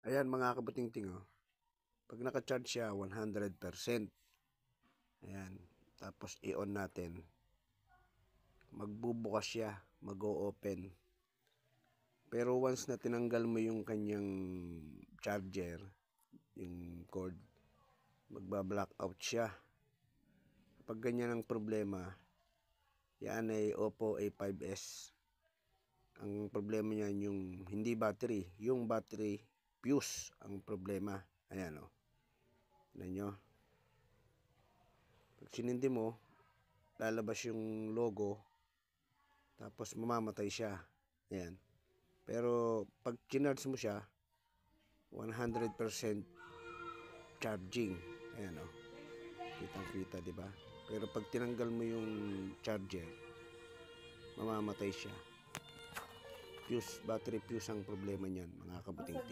Ayan mga kabuting-ting, oh. Pag naka-charge siya 100%. Ayan. Tapos i-on natin. Magbubukas siya, mag-o-open. Pero once na tinanggal mo yung kanyang charger, yung cord, magba-blackout siya. Pag ganyan ang problema, yan ay Oppo A5s. Ang problema niyan yung hindi battery, yung battery fuse ang problema. Ayan, oh. Tignan nyo. Pag sinindi mo, lalabas yung logo, tapos mamamatay siya. Ayan. Pero pag kinarge mo siya, 100% charging. Ayan, oh. Kitang-kita, di ba? Pero pag tinanggal mo yung charger, mamamatay siya. Fuse, battery fuse ang problema niyan, mga kabuting-ting.